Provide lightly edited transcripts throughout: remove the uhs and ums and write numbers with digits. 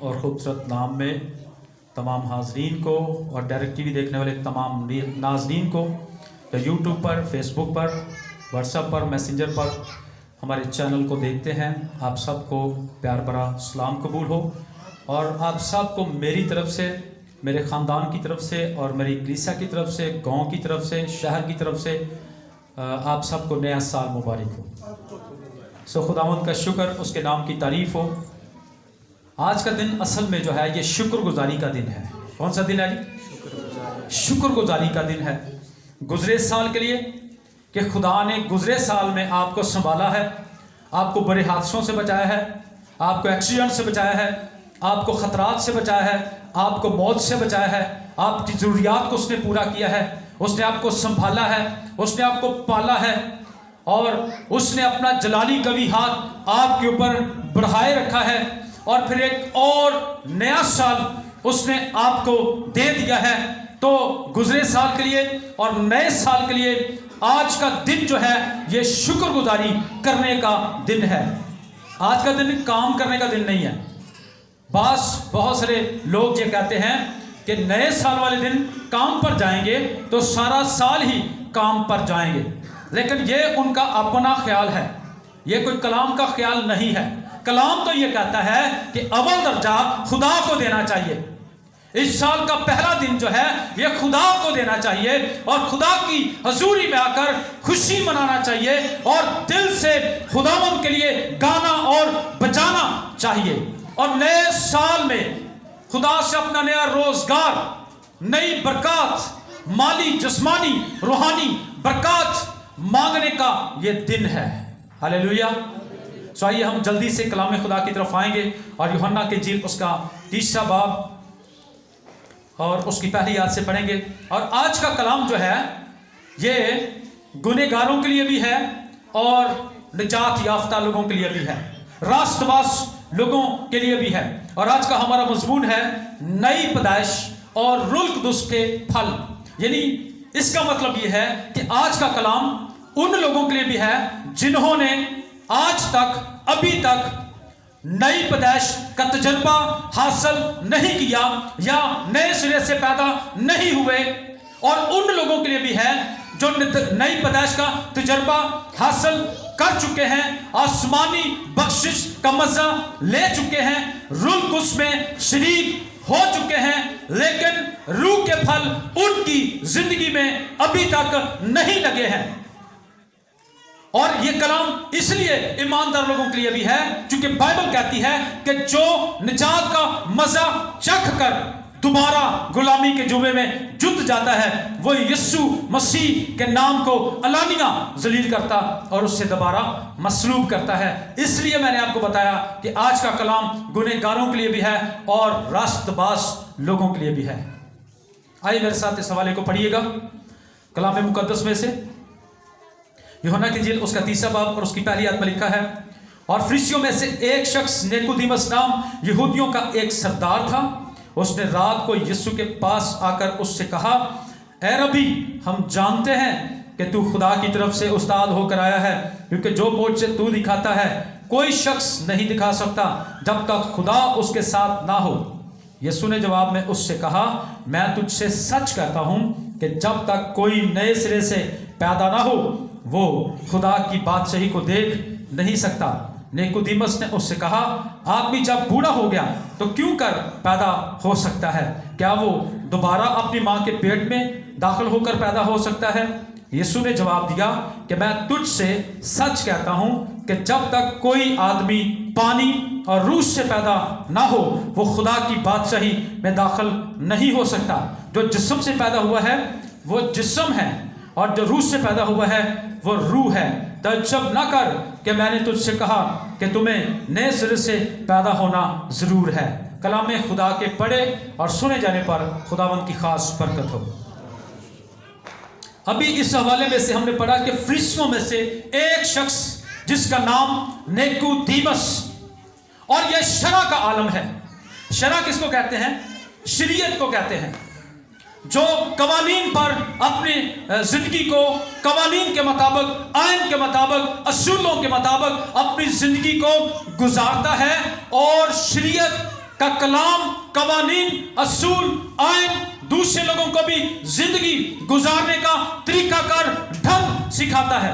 और ख़ूबसूरत नाम में तमाम हाजरीन को और डायरेक्ट टीवी देखने वाले तमाम नाजरीन को तो यूट्यूब पर, फेसबुक पर, व्हाट्सएप पर, मैसेंजर पर हमारे चैनल को देखते हैं, आप सबको प्यार भरा सलाम कबूल हो। और आप सबको मेरी तरफ से, मेरे ख़ानदान की तरफ से और मेरी कलीसिया की तरफ से, गांव की तरफ से, शहर की तरफ से आप सबको नया साल मुबारक हो। सो खुदावंद का शुक्र, उसके नाम की तारीफ़ हो। आज का दिन असल में जो है ये शुक्रगुजारी का दिन है। कौन सा दिन है जी? शुक्रगुजारी का दिन है गुजरे साल के लिए कि खुदा ने गुजरे साल में आपको संभाला है, आपको बड़े हादसों से बचाया है, आपको एक्सीडेंट से बचाया है, आपको ख़तरात से बचाया है, आपको मौत से बचाया है, आपकी ज़रूरियात को उसने पूरा किया है, उसने आपको संभाला है, उसने आपको पाला है और उसने अपना जलाली कवी हाथ आपके ऊपर बढ़ाए रखा है। और फिर एक और नया साल उसने आपको दे दिया है। तो गुजरे साल के लिए और नए साल के लिए आज का दिन जो है ये शुक्रगुजारी करने का दिन है। आज का दिन काम करने का दिन नहीं है। बस बहुत सारे लोग ये कहते हैं कि नए साल वाले दिन काम पर जाएंगे तो सारा साल ही काम पर जाएंगे, लेकिन ये उनका अपना ख्याल है, ये कोई कलाम का ख्याल नहीं है। कलाम तो ये कहता है कि अव्वल दर्जा खुदा को देना चाहिए। इस साल का पहला दिन जो है ये खुदा को देना चाहिए और खुदा की हजूरी में आकर खुशी मनाना चाहिए और दिल से खुदावंद के लिए गाना और बजाना चाहिए। और नए साल में खुदा से अपना नया रोजगार, नई बरकत, माली, जिस्मानी, रूहानी बरकत मांगने का ये दिन है। हालेलुया। सो आइए हम जल्दी से कलाम खुदा की तरफ आएंगे और यूहन्ना के इंजील उसका 3 बाब और उसकी पहली आयत से पढ़ेंगे। और आज का कलाम जो है ये गुनहगारों के लिए भी है और निजात याफ्ता लोगों के लिए भी है, रास्तबाज लोगों के लिए भी है। और आज का हमारा मजमून है नई पैदाइश और रुल्क दुस के फल। यानी इसका मतलब ये है कि आज का कलाम उन लोगों के लिए भी है जिन्होंने आज तक, अभी तक नई पैदाइश का तजर्बा हासिल नहीं किया या नए सिरे से पैदा नहीं हुए, और उन लोगों के लिए भी है जो नई पैदाइश का तजर्बा हासिल कर चुके हैं, आसमानी बख्शिश का मजा ले चुके हैं, रूह कुस में शरीक हो चुके हैं, लेकिन रूह के फल उनकी जिंदगी में अभी तक नहीं लगे हैं। और ये कलाम इसलिए ईमानदार लोगों के लिए भी है क्योंकि बाइबल कहती है कि जो निजात का मजा चख कर दोबारा गुलामी के जुबे में जुट जाता है वो यीशु मसीह के नाम को अलानिया जलील करता और उससे दोबारा मसलूब करता है। इसलिए मैंने आपको बताया कि आज का कलाम गुनहगारों के लिए भी है और रास्तबाज लोगों के लिए भी है। आइए मेरे साथ इस हवाले को पढ़िएगा कलाम मुकद्दस में से, यूहन्ना की इंजील उसका 3 बाब और उसकी पहली आयत में लिखा है, और फरीसियों में से एक शख्स निकोदेमुस नाम यहूदियों का एक सरदार था। उसने रात को यीशु के पास आकर उससे कहा, ऐ रबी, हम जानते हैं कि तू खुदा की तरफ से उस्ताद होकर आया है, क्योंकि जो मोझ तू दिखाता है कोई शख्स नहीं दिखा सकता जब तक खुदा उसके साथ ना हो। यीशु ने जवाब में उससे कहा, मैं तुझसे सच कहता हूं कि जब तक कोई नए सिरे से पैदा ना हो वो खुदा की बादशाही को देख नहीं सकता। निकोदेमुस ने उससे कहा, आदमी जब बूढ़ा हो गया तो क्यों कर पैदा हो सकता है? क्या वो दोबारा अपनी माँ के पेट में दाखिल होकर पैदा हो सकता है? यीशु ने जवाब दिया कि मैं तुझसे सच कहता हूं कि जब तक कोई आदमी पानी और रूह से पैदा ना हो वो खुदा की बादशाही में दाखिल नहीं हो सकता। जो जिस्म से पैदा हुआ है वो जिस्म है और जो रूह से पैदा हुआ है वो रूह है। तअज्जुब न कर कि मैंने तुझसे कहा कि तुम्हें नए सिरे से पैदा होना जरूर है। कलाम खुदा के पढ़े और सुने जाने पर खुदावंद की खास बरकत हो। अभी इस हवाले में से हमने पढ़ा कि फरीसियों में से एक शख्स जिसका नाम निकोदेमुस, और यह शरा का आलम है। शरा किसको कहते हैं? शरीयत को कहते हैं, जो कवानीन पर अपनी जिंदगी को कवानीन के मुताबिक, आइन के मुताबिक, असूलों के मुताबिक अपनी जिंदगी को गुजारता है। और शरीयत का कलाम, कवानीन, असूल, आयन दूसरे लोगों को भी जिंदगी गुजारने का तरीकाकार ढंग सिखाता है,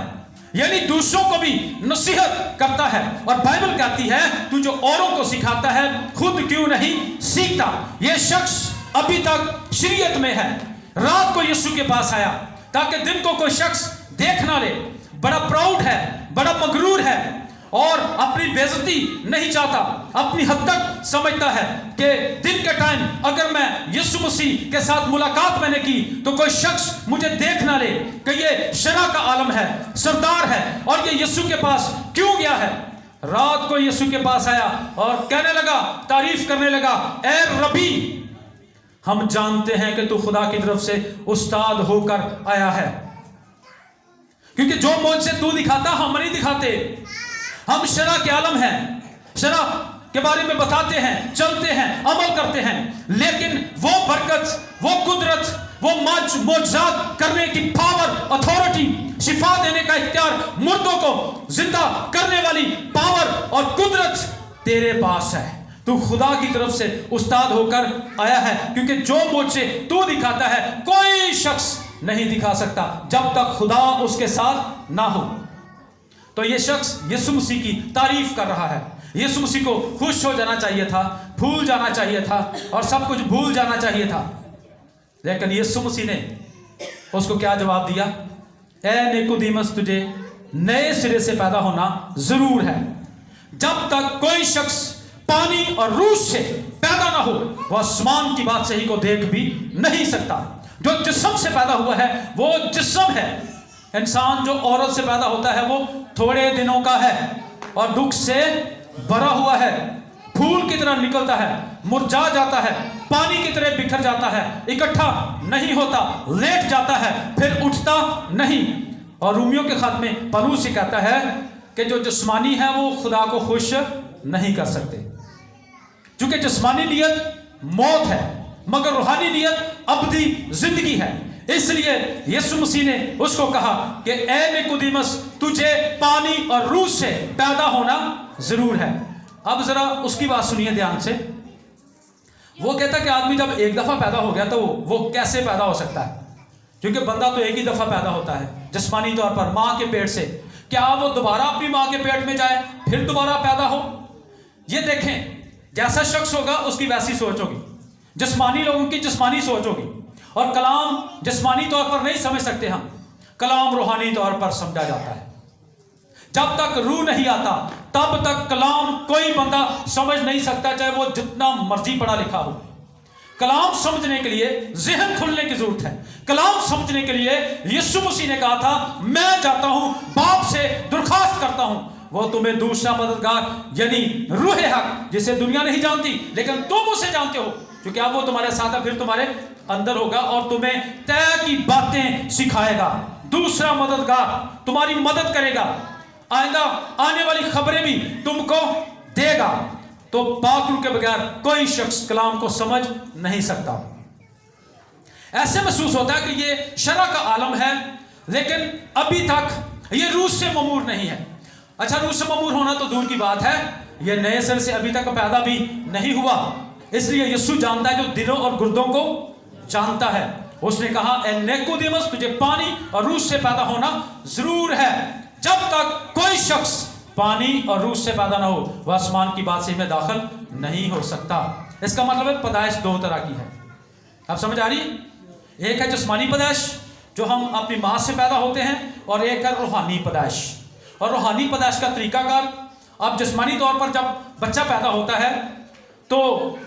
यानी दूसरों को भी नसीहत करता है। और बाइबल कहती है तू जो औरों को सिखाता है खुद क्यों नहीं सीखता। यह शख्स अभी तक शरीयत में है, रात को यीशु के पास आया ताकि दिन को कोई शख्स देख ना ले, बड़ा प्राउड है, बड़ा मगरूर है और अपनी बेइज्जती नहीं चाहता, अपनी हद तक समझता है कि दिन के टाइम अगर मैं यीशु मसीह के साथ मुलाकात मैंने की तो कोई शख्स मुझे देख ना ले कि ये शरा का आलम है, सरदार है और ये यीशु के पास क्यों गया है। रात को यीशु के पास आया और कहने लगा, तारीफ करने लगा, ए रबी, हम जानते हैं कि तू खुदा की तरफ से उस्ताद होकर आया है, क्योंकि जो मुझसे तू दिखाता हम नहीं दिखाते। हम शरा के आलम हैं, शरा के बारे में बताते हैं, चलते हैं, अमल करते हैं, लेकिन वो बरकत, वो कुदरत, वो मौजूद करने की पावर, अथॉरिटी, शिफा देने का इख्तियार, मुर्दों को जिंदा करने वाली पावर और कुदरत तेरे पास है। तू खुदा की तरफ से उस्ताद होकर आया है, क्योंकि जो मुझसे तू दिखाता है कोई शख्स नहीं दिखा सकता जब तक खुदा उसके साथ ना हो। तो ये शख्स यीशु मसीह की तारीफ कर रहा है। यीशु मसीह को खुश हो जाना चाहिए था, भूल जाना चाहिए था और सब कुछ भूल जाना चाहिए था, लेकिन यीशु मसीह ने उसको क्या जवाब दिया? ए निकोदेमस, तुझे नए सिरे से पैदा होना जरूर है। जब तक कोई शख्स पानी और रूह से पैदा ना हो वह आसमान की बादशाही को देख भी नहीं सकता। जो जिस्म से पैदा हुआ है वो जिस्म है। इंसान जो औरत से पैदा होता है वो थोड़े दिनों का है और दुख से भरा हुआ है, फूल की तरह निकलता है, मुरझा जाता है, पानी की तरह बिखर जाता है, इकट्ठा नहीं होता, लेट जाता है, फिर उठता नहीं। और रोमियो के खत में पौलुस से कहता है कि जो जिस्मानी है वो खुदा को खुश नहीं कर सकते, क्योंकि जिस्मानी नियत मौत है मगर रूहानी नियत अबदी जिंदगी है। इसलिए यीशु मसीह ने उसको कहा कि ए निकोदेमस, तुझे पानी और रूह से पैदा होना जरूर है। अब जरा उसकी बात सुनिए ध्यान से। वो कहता कि आदमी जब एक दफा पैदा हो गया तो वो कैसे पैदा हो सकता है, क्योंकि बंदा तो एक ही दफा पैदा होता है जिस्मानी तौर पर मां के पेट से। क्या वो दोबारा अपनी मां के पेट में जाए फिर दोबारा पैदा हो? ये देखें, जैसा शख्स होगा उसकी वैसी सोच होगी, जिस्मानी लोगों की जिस्मानी सोच होगी। और कलाम जिस्मानी तौर पर नहीं समझ सकते हम, कलाम रूहानी तौर पर समझा जाता है। जब तक रूह नहीं आता तब तक कलाम कोई बंदा समझ नहीं सकता, चाहे वो जितना मर्जी पढ़ा लिखा हो। कलाम समझने के लिए ज़हन खुलने की जरूरत है। कलाम समझने के लिए यीशु मसीह ने कहा था, मैं जाता हूं बाप से दरखास्त करता हूं, वो तुम्हें दूसरा मददगार यानी रूह हक, जिसे दुनिया नहीं जानती लेकिन तुम उसे जानते हो, क्योंकि अब वो तुम्हारे साथ है, फिर तुम्हारे अंदर होगा और तुम्हें तय की बातें सिखाएगा। दूसरा मददगार तुम्हारी मदद करेगा, आइंदा आने वाली खबरें भी तुमको देगा। तो पाक रूह के बगैर कोई शख्स कलाम को समझ नहीं सकता। ऐसे महसूस होता है कि ये शरा का आलम है, लेकिन अभी तक ये रूह से ममूर नहीं है। अच्छा, रूह से ममूर होना तो दूर की बात है, ये नए सिर से अभी तक पैदा भी नहीं हुआ। इसलिए यीशु जानता है जो दिलों और गुर्दों को जानता है। उसने कहा, ए निकोदेमस, तुझे पानी और रूह से पैदा होना जरूर है। जब तक कोई शख्स पानी और रूह से पैदा ना हो वह आसमान की बादशाही में दाखिल नहीं हो सकता। इसका मतलब है पैदाइश दो तरह की है। आप समझ आ रही है? एक है जिस्मानी पैदाइश जो हम अपनी माँ से पैदा होते हैं, और एक है रूहानी पैदाइश। और रूहानी पैदाइश का तरीकाकार, अब जिस्मानी तौर पर जब बच्चा पैदा होता है तो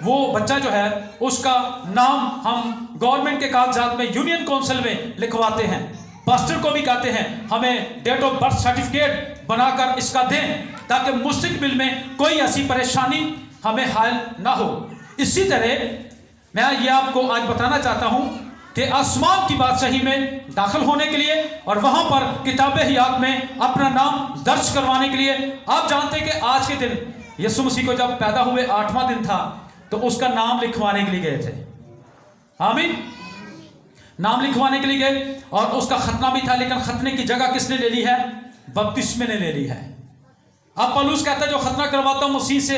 वो बच्चा जो है उसका नाम हम गवर्नमेंट के कागजात में यूनियन काउंसिल में लिखवाते हैं। पास्टर को भी कहते हैं हमें डेट ऑफ बर्थ सर्टिफिकेट बनाकर इसका दें, ताकि मुस्तकबिल में कोई ऐसी परेशानी हमें हाल ना हो। इसी तरह मैं ये आपको आज बताना चाहता हूं कि आसमान की बादशाही में दाखिल होने के लिए और वहां पर किताबे हयात में अपना नाम दर्ज करवाने के लिए, आप जानते हैं कि आज के दिन यीशु मसीह को जब पैदा हुए 8वां दिन था तो उसका नाम लिखवाने के लिए गए थे। आमीन। नाम लिखवाने के लिए गए और उसका खतना भी था, लेकिन खतने की जगह किसने ले ली है? बपतिस्मे ने ले ली है। अब पौलुस कहता है जो खतना करवाता हूं मसीह से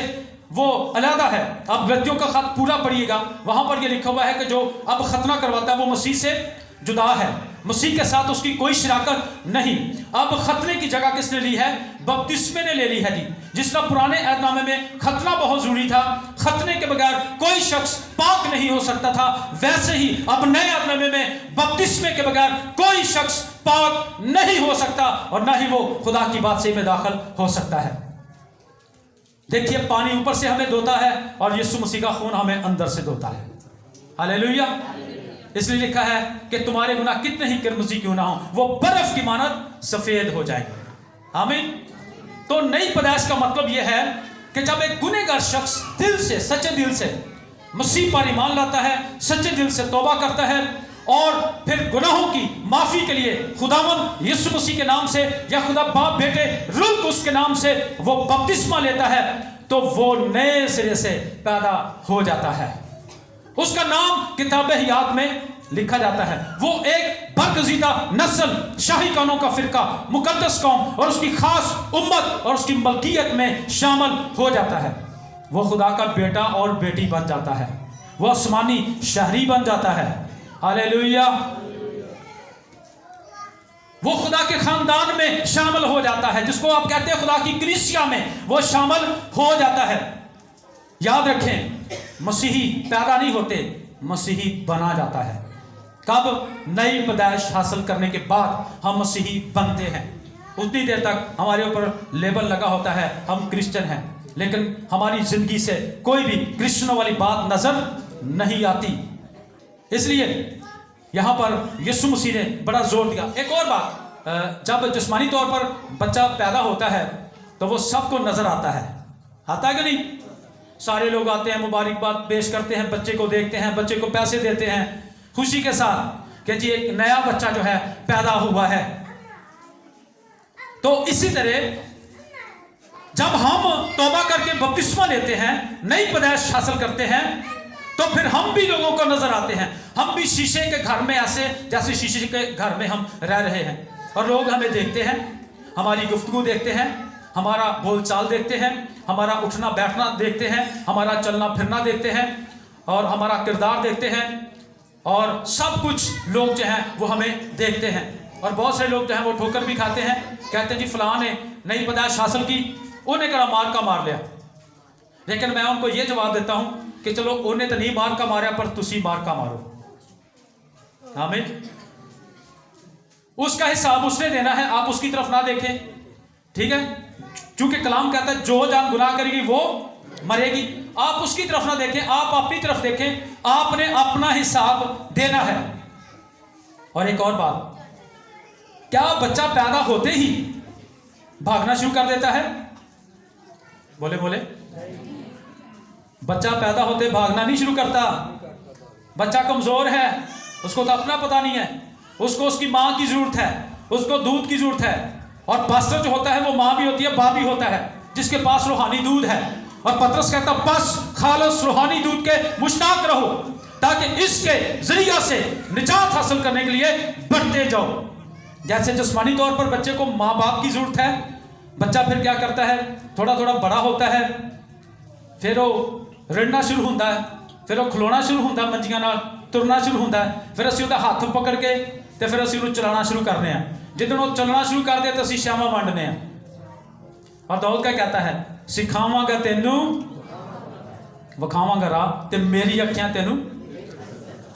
वो अलहदा है। अब गलतियों का खत पूरा पढ़िएगा, वहां पर ये लिखा हुआ है कि जो अब खतना करवाता है वो मसीह से जुदा है, मसीह के साथ उसकी कोई शिराकत नहीं। अब खतने की जगह किसने ली है? बपतिस्मे ने ले ली है जी। जिस तरह पुराने अहदनामे में खतना बहुत जरूरी था, खतने के बगैर कोई शख्स पाक नहीं हो सकता था, वैसे ही अब नए अहदनामे में बपतिस्मे के बगैर कोई शख्स पाक नहीं हो सकता और ना ही वो खुदा की बादशाही में दाखिल हो सकता है। देखिए, पानी ऊपर से हमें धोता है और यीशु मसीह का खून हमें अंदर से धोता है। हालेलुया। इसलिए लिखा है कि तुम्हारे गुनाह कितने ही किरमजी क्यों ना हो, वो बर्फ की मानद सफेद हो जाएंगे। आमीन। तो नई पैदाइश का मतलब यह है कि जब एक गुनहगार शख्स दिल से, सच्चे दिल से मसीह पर ईमान लाता है, सच्चे दिल से तौबा करता है और फिर गुनाहों की माफी के लिए खुदावंद यीशु मसीह के नाम से या खुदा बाप बेटे रूह कुद्स के नाम से वो बपतिस्मा लेता है, तो वो नए सिरे से पैदा हो जाता है। उसका नाम किताबे हयात में लिखा जाता है। वो एक बरगजीदा नस्ल, शाही कानों का फिरका, मुकद्दस कौम और उसकी खास उम्मत और उसकी मलकियत में शामिल हो जाता है। वो खुदा का बेटा और बेटी बन जाता है, वो आसमानी शहरी बन जाता है। हालेलुया। वो खुदा के खानदान में शामिल हो जाता है, जिसको आप कहते हैं खुदा की कलीसिया में वो शामिल हो जाता है। याद रखें, मसीही पैदा नहीं होते, मसीही बना जाता है। कब? नई पैदाइश हासिल करने के बाद हम मसीही बनते हैं। उतनी देर तक हमारे ऊपर लेबल लगा होता है, हम क्रिश्चियन हैं, लेकिन हमारी जिंदगी से कोई भी क्रिश्चियनों वाली बात नजर नहीं आती। इसलिए यहां पर यीशु मसीह ने बड़ा जोर दिया। एक और बात, जब जिस्मानी तौर पर बच्चा पैदा होता है तो वो सबको नजर आता है, आता है कि नहीं? सारे लोग आते हैं, मुबारकबाद पेश करते हैं, बच्चे को देखते हैं, बच्चे को पैसे देते हैं खुशी के साथ कि जी एक नया बच्चा जो है पैदा हुआ है। तो इसी तरह जब हम तौबा करके बपतिस्मा लेते हैं, नई पैदाइश हासिल करते हैं, तो फिर हम भी लोगों को नजर आते हैं। हम भी शीशे के घर में, ऐसे जैसे शीशे के घर में हम रह रहे हैं, और लोग हमें देखते हैं, हमारी गुफ्तगू देखते हैं, हमारा बोलचाल देखते हैं, हमारा उठना बैठना देखते हैं, हमारा चलना फिरना देखते हैं और हमारा किरदार देखते हैं, और सब कुछ लोग जो हैं वो हमें देखते हैं। और बहुत सारे लोग जो हैं वो ठोकर भी खाते हैं, कहते हैं जी फलां ने नई पैदाइश हासिल की, उन्हें कड़ा मार का मार लिया। लेकिन मैं उनको ये जवाब देता हूं कि चलो उन्हें तो नहीं मार का मारा, पर तुसी मार का मारो। आमीन। उसका हिसाब उसने देना है, आप उसकी तरफ ना देखें, ठीक है? क्योंकि कलाम कहता है जो जान गुनाह करेगी वो मरेगी। आप उसकी तरफ ना देखें, आप अपनी तरफ देखें, आपने अपना हिसाब देना है। और एक और बात, क्या बच्चा पैदा होते ही भागना शुरू कर देता है? बोले बोले। बच्चा पैदा होते भागना नहीं शुरू करता। बच्चा कमजोर है, उसको तो अपना पता नहीं है, उसको उसकी मां की जरूरत है, उसको दूध की जरूरत है। और पास्टर जो होता है वो मां भी होती है, बाप भी होता है, जिसके पास रूहानी दूध है। और पतरस कहता बस खा लो रूहानी दूध के, मुश्ताक रहो, ताकि इसके जरिया से निजात हासिल करने के लिए बढ़ते जाओ। जैसे जिस्मानी तौर पर बच्चे को माँ बाप की जरूरत है, बच्चा फिर क्या करता है, थोड़ा थोड़ा बड़ा होता है, फिर वो रड़ना शुरू होता है, फिर वो खलोना शुरू होता है, मंजियां नाल तुरना शुरू होता है, फिर असं उसका हाथ पकड़ के तो फिर असं चलाना शुरू करने हैं। जिदन वो चलना शुरू कर दे तो असं श्यामा वंडने हैं। और दाऊद क्या कहता है, सिखावांगा तेनू विखावांगा राह ते मेरी अखियां तेनू।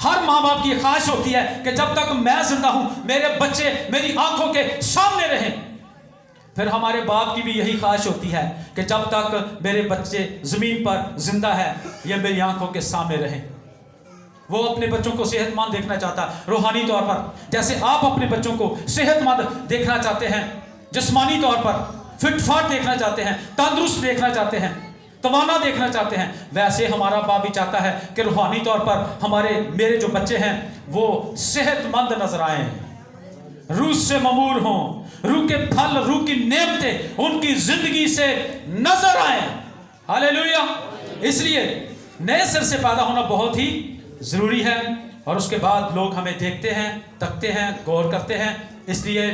हर माँ बाप की ख्वाहिश होती है कि जब तक मैं जिंदा हूं मेरे बच्चे मेरी आंखों के सामने रहें। फिर हमारे बाप की भी यही ख्वाहिश होती है कि जब तक मेरे बच्चे जमीन पर जिंदा है ये मेरी आंखों के सामने रहें। वो अपने बच्चों को सेहतमंद देखना चाहता है रूहानी तौर पर, जैसे आप अपने बच्चों को सेहतमंद देखना चाहते हैं, जिस्मानी तौर पर फिटफाट देखना चाहते हैं, तंदुरुस्त देखना चाहते हैं, तवाना देखना चाहते हैं, वैसे हमारा बाप भी चाहता है कि रूहानी तौर पर मेरे जो बच्चे हैं वो सेहतमंद नजर आए, रूह से ममूर हों, रूह के फल, रूह की नेमतें उनकी जिंदगी से नजर आए। हालेलुया। इसलिए नए सिर से पैदा होना बहुत ही जरूरी है। और उसके बाद लोग हमें देखते हैं, तकते हैं, गौर करते हैं। इसलिए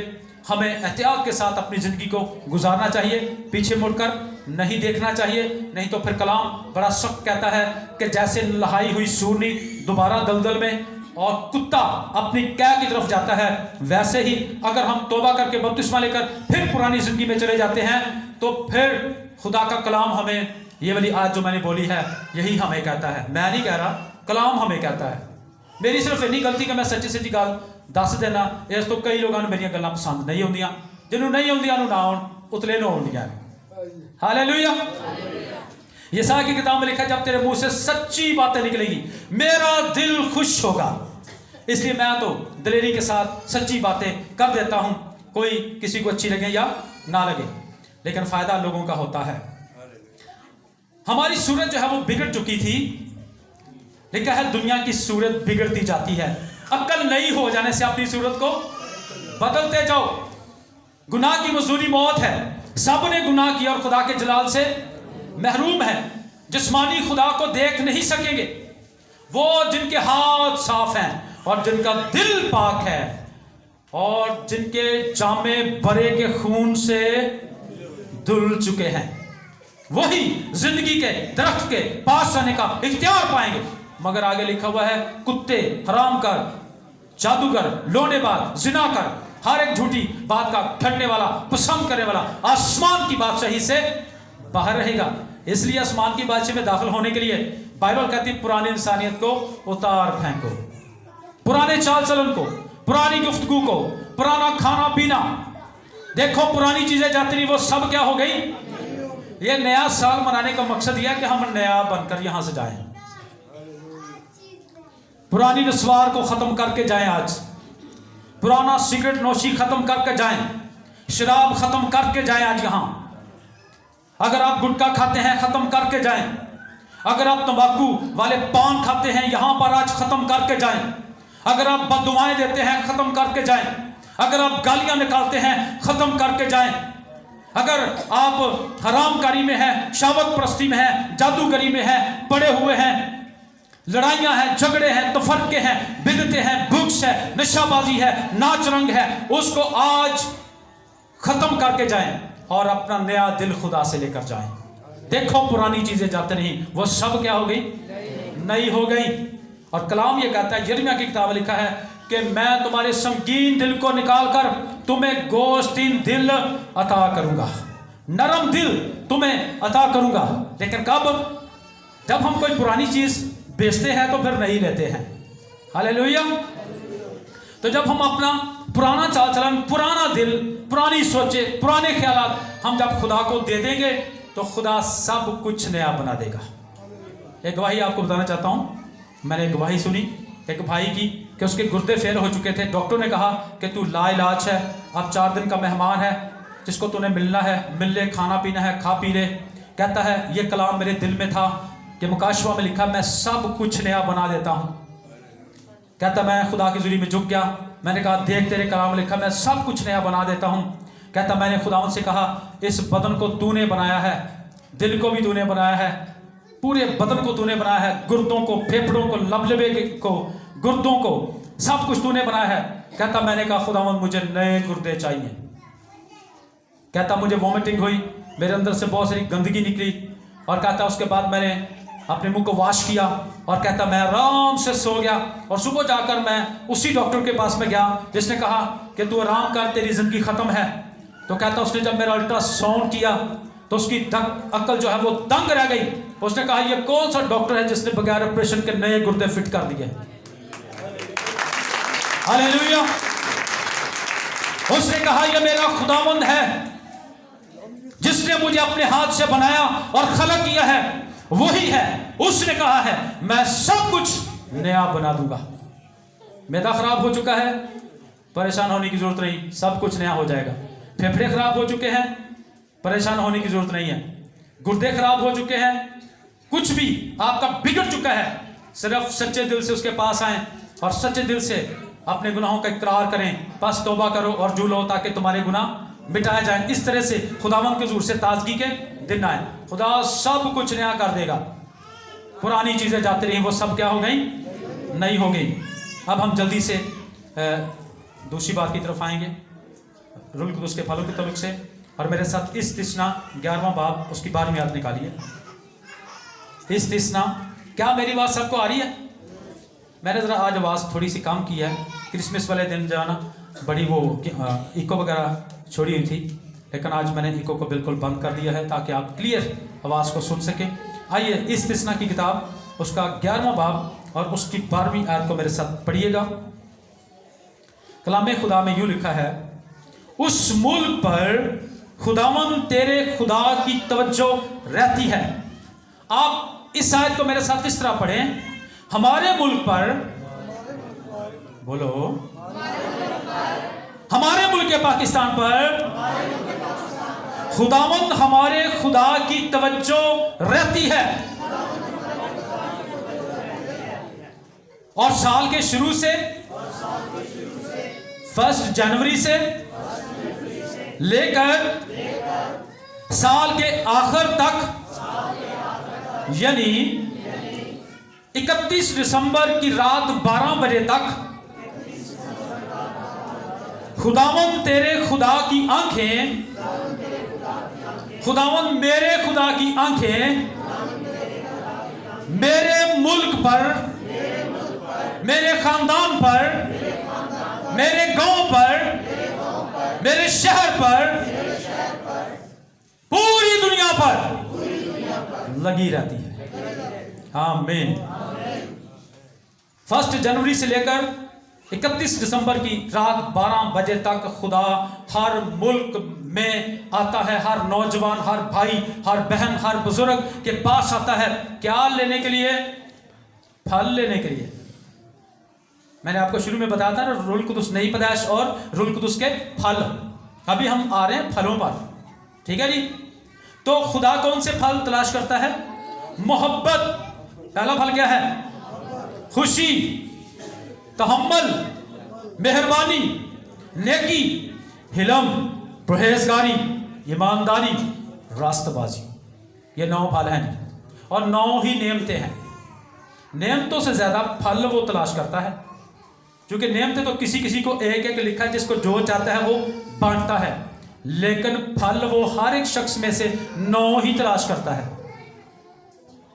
हमें एहतियात के साथ अपनी जिंदगी को गुजारना चाहिए, पीछे मुड़कर नहीं देखना चाहिए, नहीं तो फिर कलाम बड़ा सख्त कहता है कि जैसे लहाई हुई सूरनी दोबारा दलदल में और कुत्ता अपनी कैद की तरफ जाता है, वैसे ही अगर हम तौबा करके बपतिस्मा लेकर फिर पुरानी जिंदगी में चले जाते हैं तो फिर खुदा का कलाम हमें ये वाली आज जो मैंने बोली है यही हमें कहता है। मैं नहीं कह रहा, कलाम हमें कहता है। मेरी सिर्फ इन्नी गलती कि मैं सच्ची सच्ची गल दस देना, इस तो कई लोगों मेरिया गल्लां पसंद नहीं होंदियां, जिन्हों नहीं होंदियां ना आउण, उतले नो होंदियां। हालेलुया। यशायाह की किताब में लिखा है, जब तेरे मुंह से सच्ची बातें निकलेगी मेरा दिल खुश होगा। इसलिए मैं तो दिलेरी के साथ सच्ची बातें कर देता हूं, कोई किसी को अच्छी लगे या ना लगे, लेकिन फायदा लोगों का होता है। हमारी सूरत जो है वो बिगड़ चुकी थी, लिखा है दुनिया की सूरत बिगड़ती जाती है। अक्ल नहीं हो जाने से अपनी सूरत को बदलते जाओ। गुनाह की मजदूरी मौत है, सब ने गुनाह किया और खुदा के जलाल से महरूम है। जिस्मानी खुदा को देख नहीं सकेंगे वो जिनके हाथ साफ हैं और जिनका दिल पाक है और जिनके जामे बरे के खून से धुल चुके हैं, वही जिंदगी के दरख्त के पास आने का इख्तियार पाएंगे। मगर आगे लिखा हुआ है, कुत्ते, हरामकर, जादूगर, लोनेबाज, जिनाकर, हर एक झूठी बात का ठहरने वाला, पसंद करने वाला आसमान की बादशाही से बाहर रहेगा। इसलिए आसमान की बादशाही में दाखिल होने के लिए बाइबल कहती है पुरानी इंसानियत को उतार फेंको, पुराने चाल चलन को, पुरानी गुफ्तगू को, पुराना खाना पीना। देखो पुरानी चीजें जाती नहीं, वो सब क्या हो गई। ये नया साल मनाने का मकसद यह है कि हम नया बनकर यहां से जाएं, पुरानी नस्वार को खत्म करके जाएं। आज पुराना सिगरेट नोशी खत्म करके जाएं, शराब खत्म करके जाएं। आज यहां अगर आप गुटखा खाते हैं खत्म करके जाएं, अगर आप तंबाकू वाले पान खाते हैं यहां पर आज खत्म करके जाएं, अगर आप बददुआएं देते हैं खत्म करके जाएं, अगर आप गालियां निकालते हैं खत्म करके जाएं, अगर आप हरामकारी में हैं, शावक परस्ती में हैं, जादूगरी में हैं, पड़े हुए हैं, लड़ाइयां हैं, झगड़े हैं, तफरके हैं, बिदते हैं, भूख है, नशाबाजी है, नाच रंग है, उसको आज खत्म करके जाएं और अपना नया दिल खुदा से लेकर जाएं। देखो पुरानी चीजें जाते नहीं, वो सब क्या हो गई, नई हो गई। और कलाम ये कहता है, यिर्मयाह की किताब लिखा है कि मैं तुम्हारे संगीन दिल को निकालकर तुम्हें गोश्तीन दिल अता करूंगा, नरम दिल तुम्हें अता करूंगा। लेकिन कब? जब हम कोई पुरानी चीज बेचते हैं तो फिर नहीं लेते हैं। हालेलुया। तो जब हम अपना पुराना चाल चलन, पुराना दिल, पुरानी सोचे, पुराने ख्यालात हम जब खुदा को दे देंगे तो खुदा सब कुछ नया बना देगा। एक गवाही आपको बताना चाहता हूं। मैंने एक गवाही सुनी एक भाई की कि उसके गुर्दे फेल हो चुके थे। डॉक्टर ने कहा कि तू लाइलाज है, अब 4 दिन का मेहमान है, जिसको तूने मिलना है मिल ले, खाना पीना है खा पी ले। कहता है ये कलाम मेरे दिल में था कि मुकाशवा में लिखा मैं सब कुछ नया बना देता हूं। कहता मैं खुदा की जुरी में झुक गया, मैंने कहा देख तेरे कलाम में लिखा मैं सब कुछ नया बना देता हूं। कहता मैंने खुदावंद से कहा इस बदन को तूने बनाया है, दिल को भी तूने बनाया है, पूरे बदन को तूने बनाया है, गुर्दों को, फेफड़ों को, लबलबे को, गुर्दों को, सब कुछ तूने बनाया है। कहता मैंने कहा खुदावंद मुझे नए गुर्दे चाहिए। कहता मुझे वॉमिटिंग हुई, मेरे अंदर से बहुत सारी गंदगी निकली, और कहता उसके बाद मैंने अपने मुंह को वॉश किया, और कहता मैं आराम से सो गया। और सुबह जाकर मैं उसी डॉक्टर के पास में गया जिसने कहा कि तू आराम कर, तेरी जिंदगी खत्म है। तो कहता उसने जब मेरा अल्ट्रासाउंड किया तो उसकी अक्ल जो है वो दंग रह गई। उसने कहा ये कौन सा डॉक्टर है जिसने बगैर ऑपरेशन के नए गुर्दे फिट कर दिए। हालेलुया। उसने कहा यह मेरा खुदावंद है जिसने मुझे अपने हाथ से बनाया और खलक किया है, वही है। उसने कहा है मैं सब कुछ नया बना दूंगा। मैदा खराब हो चुका है, परेशान होने की जरूरत नहीं, सब कुछ नया हो जाएगा। फेफड़े खराब हो चुके हैं, परेशान होने की जरूरत नहीं है। गुर्दे खराब हो चुके हैं, कुछ भी आपका बिगड़ चुका है, सिर्फ सच्चे दिल से उसके पास आए और सच्चे दिल से अपने गुनाहों का इकरार करें, बस तौबा करो और जुलो ताकि तुम्हारे गुनाह मिटाए जाएं। इस तरह से खुदावंद के हुजूर से ताजगी के दिन आए, खुदा सब कुछ नया कर देगा। पुरानी चीजें जाती रही, वो सब क्या हो गई, नई हो गई। अब हम जल्दी से दूसरी बात की तरफ आएंगे, रुल कुदस के फलों के तल्लुक से। और मेरे साथ इस्तिस्ना 11वां बाब उसकी 12वीं आयत निकालिए। इस्तिस्ना, क्या मेरी बात सबको आ रही है? मैंने ज़रा आज आवाज़ थोड़ी सी कम की है, क्रिसमस वाले दिन जो है ना बड़ी वो इको वगैरह छोड़ी हुई थी, लेकिन आज मैंने इको को बिल्कुल बंद कर दिया है ताकि आप क्लियर आवाज़ को सुन सकें। आइए इस्तिस्ना की किताब उसका 11वां बाब और उसकी 12वीं आयत को मेरे साथ पढ़िएगा। कलाम खुदा में यूँ लिखा है, उस मुल्क पर खुदावन तेरे खुदा की तवज्जो रहती है। आप इस आयत को मेरे साथ इस तरह पढ़ें, हमारे मुल्क पर, बोलो, हमारे मुल्क के पाकिस्तान पर खुदावंद हमारे खुदा की तवज्जो रहती है और साल के शुरू से 1 जनवरी से लेकर साल के आखिर तक यानी 31 दिसंबर की रात 12 बजे तक खुदावन तेरे खुदा की आंखें, खुदावन मेरे खुदा की आंखें मेरे मुल्क पर, मेरे खानदान पर, मेरे गांव पर, मेरे शहर पर, पूरी दुनिया पर लगी रहती है। आमीन। 1 जनवरी से लेकर 31 दिसंबर की रात 12 बजे तक खुदा हर मुल्क में आता है, हर नौजवान, हर भाई, हर बहन, हर बुजुर्ग के पास आता है। क्या लेने के लिए? फल लेने के लिए। मैंने आपको शुरू में बताया था ना, रूल कुदुस नई पैदाइश और रूल कुदुस के फल। अभी हम आ रहे हैं फलों पर, ठीक है जी। तो खुदा कौन से फल तलाश करता है? मोहब्बत। पहला फल क्या है? खुशी, तहम्मुल, मेहरबानी, नेकी, हिलम, परहेजगारी, ईमानदारी, रास्तबाजी। ये 9 फल हैं और 9 ही नेमतें हैं। नेमतों से ज्यादा फल वो तलाश करता है, क्योंकि नेमतें तो किसी किसी को एक एक लिखा है, जिसको जो चाहता है वो बांटता है, लेकिन फल वो हर एक शख्स में से 9 ही तलाश करता है।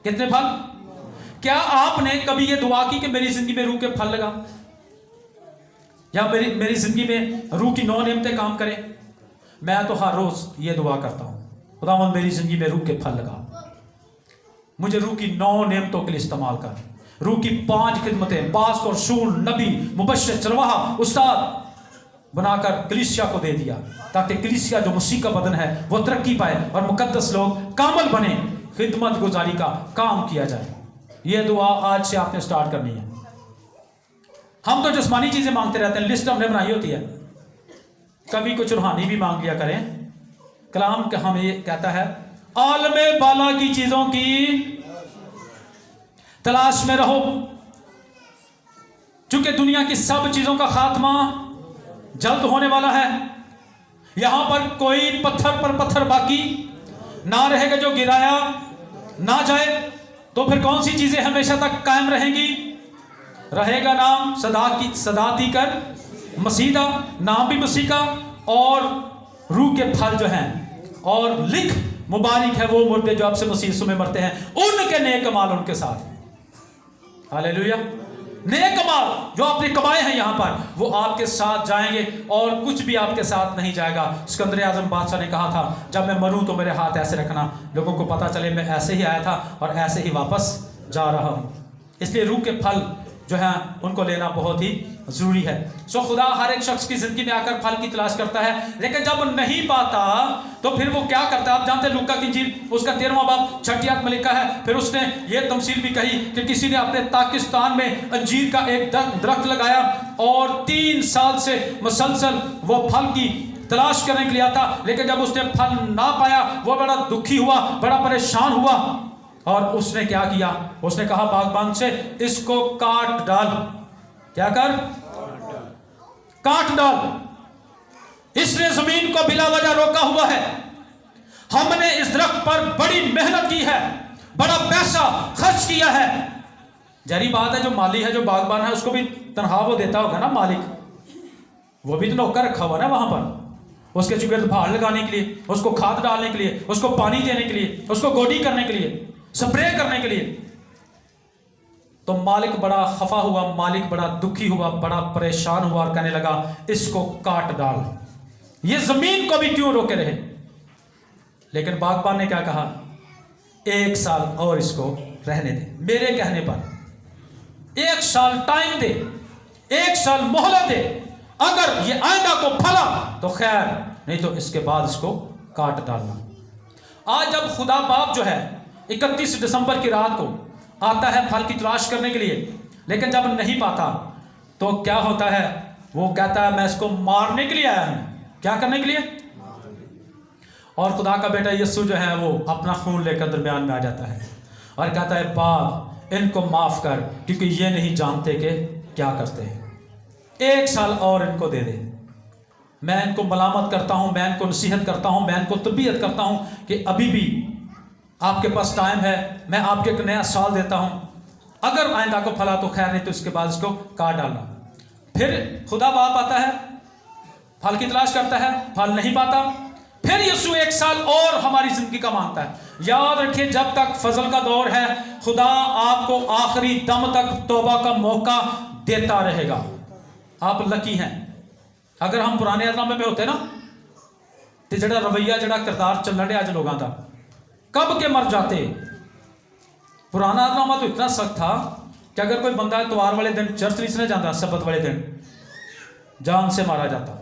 कितने फल? क्या आपने कभी ये दुआ की कि मेरी जिंदगी में रूह के फल लगा, या मेरी जिंदगी में रूह की 9 नेमतें काम करें? मैं तो हर रोज ये दुआ करता हूं, खुदावंद मेरी जिंदगी में रूह के फल लगा, मुझे रूह की 9 नेमतों के लिए इस्तेमाल कर। रूह की 5 खिदमतें, बास और शूल, नबी, मुबश्शिर, चरवाहा, उस्ताद बनाकर कलीसिया को दे दिया, ताकि कलीसिया जो मसीह का बदन है वो तरक्की पाए और मुकद्दस लोग कामल बने, खिदमत गुजारी का काम किया जाए। ये दुआ आज से आपने स्टार्ट करनी है। हम तो जिस्मानी चीजें मांगते रहते हैं, लिस्ट हमने बनाई होती है, कभी कुछ रूहानी भी मांग लिया करें। कलाम का हमें ये कहता है, आलमे बाला की चीजों की तलाश में रहो, क्योंकि दुनिया की सब चीजों का खात्मा जल्द होने वाला है। यहां पर कोई पत्थर पर पत्थर बाकी ना रहेगा जो गिराया ना जाए। तो फिर कौन सी चीजें हमेशा तक कायम रहेंगी? रहेगा नाम सदा की कर मसीह का, नाम भी मसीह का, और रूह के फल जो हैं। और लिख, मुबारक है वो मुर्दे जो आपसे मसीह यीशु में मरते हैं, उनके नेक अमाल उनके साथ। हालेलुया। नेक अमाल जो आपने कमाए हैं यहां पर, वो आपके साथ जाएंगे और कुछ भी आपके साथ नहीं जाएगा। सिकंदर आजम बादशाह ने कहा था, जब मैं मरूं तो मेरे हाथ ऐसे रखना, लोगों को पता चले मैं ऐसे ही आया था और ऐसे ही वापस जा रहा हूं। इसलिए रूह के फल जो है उनको लेना बहुत ही जरूरी है। सो खुदा हर एक शख्स की जिंदगी में आकर फल की तलाश करता है, लेकिन जब नहीं पाता तो फिर वो क्या करता है? आप जानते हैं लूका की इंजील उसका 13वां बाब 6ठी आयत में लिखा है, फिर उसने ये तमसील भी कही कि किसी ने अपने पाकिस्तान में अंजीर का एक दरख्त लगाया और 3 साल से मुसलसल वो फल की तलाश करने के लिए आता, लेकिन जब उसने फल ना पाया वो बड़ा दुखी हुआ, बड़ा परेशान हुआ, और उसने क्या किया? उसने कहा बागबान से, इसको काट डाल। क्या कर? काट डाल। इसने जमीन को बिला वजह रोका हुआ है। हमने इस दरख्त पर बड़ी मेहनत की है, बड़ा पैसा खर्च किया है। जारी बात है, जो माली है, जो बागबान है, उसको भी तनख्वाह वो देता होगा ना मालिक, वो भी तो नौकर रखा हुआ ना वहां पर। उसके चुगेर भाड़ लगाने के लिए, उसको खाद डालने के लिए, उसको पानी देने के लिए, उसको गोडी करने के लिए, स्प्रे करने के लिए। तो मालिक बड़ा खफा हुआ, मालिक बड़ा दुखी हुआ, बड़ा परेशान हुआ और कहने लगा इसको काट डाल, ये जमीन को भी क्यों रोके रहे। लेकिन बागबान ने क्या कहा, 1 साल और इसको रहने दे, मेरे कहने पर 1 साल टाइम दे, 1 साल मोहलत दे, अगर ये आइंदा को फला तो खैर, नहीं तो इसके बाद इसको काट डालना। आज जब खुदा बाप जो है 31 दिसंबर की रात को आता है फल की तलाश करने के लिए, लेकिन जब नहीं पाता तो क्या होता है, वो कहता है मैं इसको मारने के लिए आया हूं। क्या करने के लिए? और खुदा का बेटा यीशु जो है वो अपना खून लेकर दरमियान में आ जाता है और कहता है बाप इनको माफ कर, क्योंकि ये नहीं जानते कि क्या करते हैं। 1 साल और इनको दे दे। मैं इनको मलामत करता हूं, मैं इनको नसीहत करता हूं, मैं इनको तरबियत करता हूं कि अभी भी आपके पास टाइम है, मैं आपको एक नया साल देता हूं, अगर आइंदा को फला तो खैर, नहीं तो इसके बाद इसको काट डालना। फिर खुदा बाप आता है, फल की तलाश करता है, फल नहीं पाता, फिर यीशु 1 साल और हमारी जिंदगी का मांगता है। याद रखिए, जब तक फजल का दौर है खुदा आपको आखिरी दम तक तौबा का मौका देता रहेगा। आप लकी हैं। अगर हम पुराने अहदनामे में होते ना तो जड़ा रवैया जड़ा किरदार चलन रहा अज लोगों का, कब के मर जाते। पुराना अहदनामा तो इतना सख्त था कि अगर कोई बंदा इतवार वाले दिन चर्च नहीं जाता, सब्बत वाले दिन जान से मारा जाता।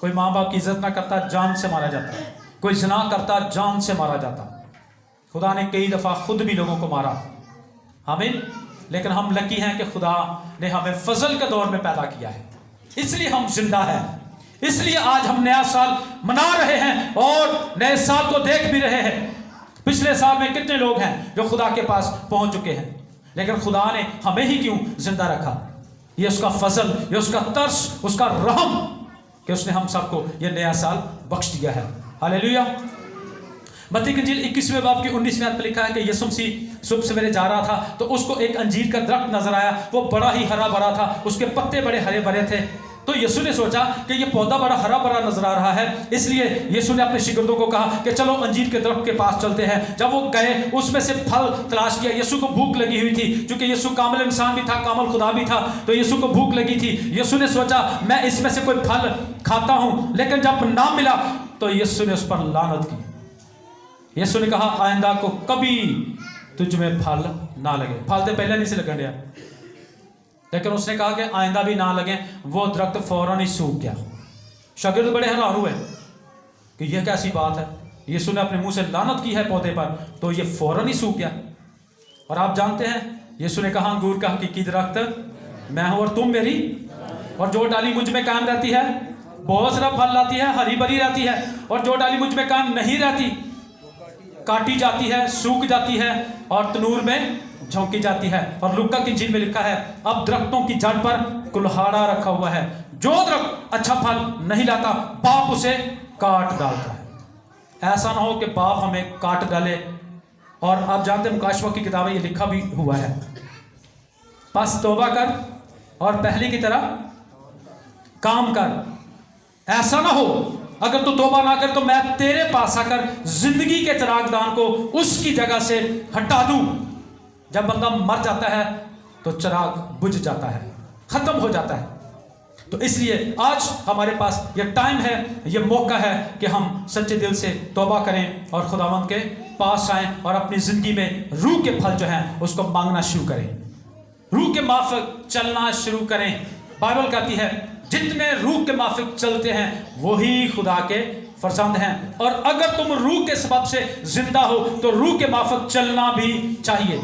कोई माँ बाप की इज्जत ना करता, जान से मारा जाता। कोई ज़िना करता, जान से मारा जाता। खुदा ने कई दफ़ा खुद भी लोगों को मारा, आमीन। लेकिन हम लकी हैं कि खुदा ने हमें फजल के दौर में पैदा किया है, इसलिए हम जिंदा हैं, इसलिए आज हम नया साल मना रहे हैं और नए साल को देख भी रहे हैं। पिछले साल में कितने लोग हैं जो खुदा के पास पहुंच चुके हैं, लेकिन खुदा ने हमें ही क्यों जिंदा रखा। ये उसका फजल, ये उसका तरस, उसका रहम कि उसने हम सबको ये नया साल बख्श दिया है। हालेलुया। मत्ती की इंजील 21वें बाब की 19वें आयत में लिखा है कि यीशु मसीह सुबह सवेरे जा रहा था तो उसको एक अंजीर का दरख्त नजर आया, वो बड़ा ही हरा भरा था, उसके पत्ते बड़े हरे भरे थे। तो यीशु ने सोचा कि ये पौधा बड़ा हरा भरा नजर आ रहा है, इसलिए यीशु ने अपने शिगिर्दों को कहा कि चलो अंजीर के दरख्त के पास चलते हैं। जब वो गए, उसमें से फल तलाश किया। यीशु को भूख लगी हुई थी, क्योंकि यीशु कामिल इंसान भी था, कामिल खुदा भी था, तो यीशु को भूख लगी थी। यीशु ने सोचा मैं इसमें से कोई फल खाता हूं, लेकिन जब ना मिला तो यीशु ने उस पर लानत की। यीशु ने कहा आइंदा को कभी तुझ में फल ना लगे। फल तो पहले नहीं से लगन दिया, लेकिन उसने कहा कि आइंदा भी ना लगे। वो दरख्त फौरन ही सूख गया। शागिर्द बड़े हैरान हुए कि यह कैसी बात है, यीशु ने अपने मुंह से लानत की है पौधे पर, तो ये फौरन ही सूख गया। और आप जानते हैं यीशु ने कहा अंगूर का हकीकी दरख्त मैं हूं और तुम मेरी, और जो डाली मुझ में कायम रहती है बहुत सारा फल लाती है, हरी भरी रहती है, और जो डाली मुझ में कायम नहीं रहती काटी जाती है, सूख जाती है और तनूर में झोंकी जाती है। और लूका की इंजील में लिखा है अब दरख्तों की जड़ पर कुल्हाड़ा रखा हुआ है, जो दरख्त अच्छा फल नहीं लाता बाप उसे काट डालता है। ऐसा ना हो कि बाप हमें काट डाले। और आप जानते हैं मुकाशवा की किताब में ये लिखा भी हुआ है, बस तौबा कर और पहले की तरह काम कर। ऐसा ना हो अगर तू तौबा ना कर तो मैं तेरे पास आकर जिंदगी के चिरागदान को उसकी जगह से हटा दूं। जब बंदा मर जाता है तो चिराग बुझ जाता है, खत्म हो जाता है। तो इसलिए आज हमारे पास ये टाइम है, ये मौका है कि हम सच्चे दिल से तौबा करें और खुदावंद के पास आएं और अपनी जिंदगी में रूह के फल जो हैं उसको मांगना शुरू करें, रूह के माफिक चलना शुरू करें। बाइबल कहती है जितने रूह के माफिक चलते हैं वही खुदा के फरजंद हैं। और अगर तुम रूह के सबब से जिंदा हो तो रूह के माफिक चलना भी चाहिए।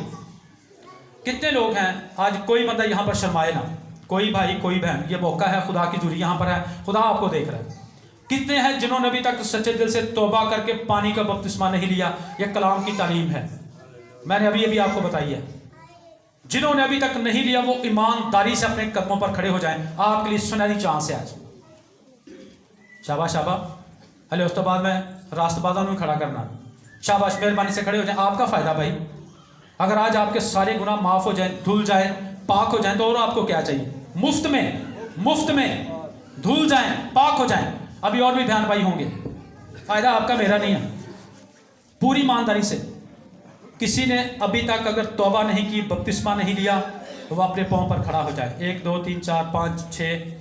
कितने लोग हैं आज, कोई बंदा यहां पर शर्माए ना, कोई भाई कोई बहन, ये मौका है, खुदा की दूरी यहां पर है, खुदा आपको देख रहा है। कितने हैं जिन्होंने अभी तक सच्चे दिल से तौबा करके पानी का बपतिस्मा नहीं लिया। यह कलाम की तालीम है, मैंने अभी अभी आपको बताई है। जिन्होंने अभी तक नहीं लिया वो ईमानदारी से अपने कदमों पर खड़े हो जाएं। आपके लिए सुनहरी चांस है आज। शाबाश शाबाश। हले उस तो बाद में रास्तबाजा में खड़ा करना, शाबाश, मेहरबानी से खड़े हो जाएं, आपका फायदा भाई। अगर आज आपके सारे गुनाह माफ हो जाएं, धुल जाएं, पाक हो जाएं, तो और आपको क्या चाहिए। मुफ्त में धुल जाएं, पाक हो जाएं। अभी और भी बहन भाई होंगे, फायदा आपका मेरा नहीं है। पूरी ईमानदारी से किसी ने अभी तक अगर तौबा नहीं की, बपतिस्मा नहीं लिया, तो वह अपने पाँव पर खड़ा हो जाए। 1 2 3 4 5 6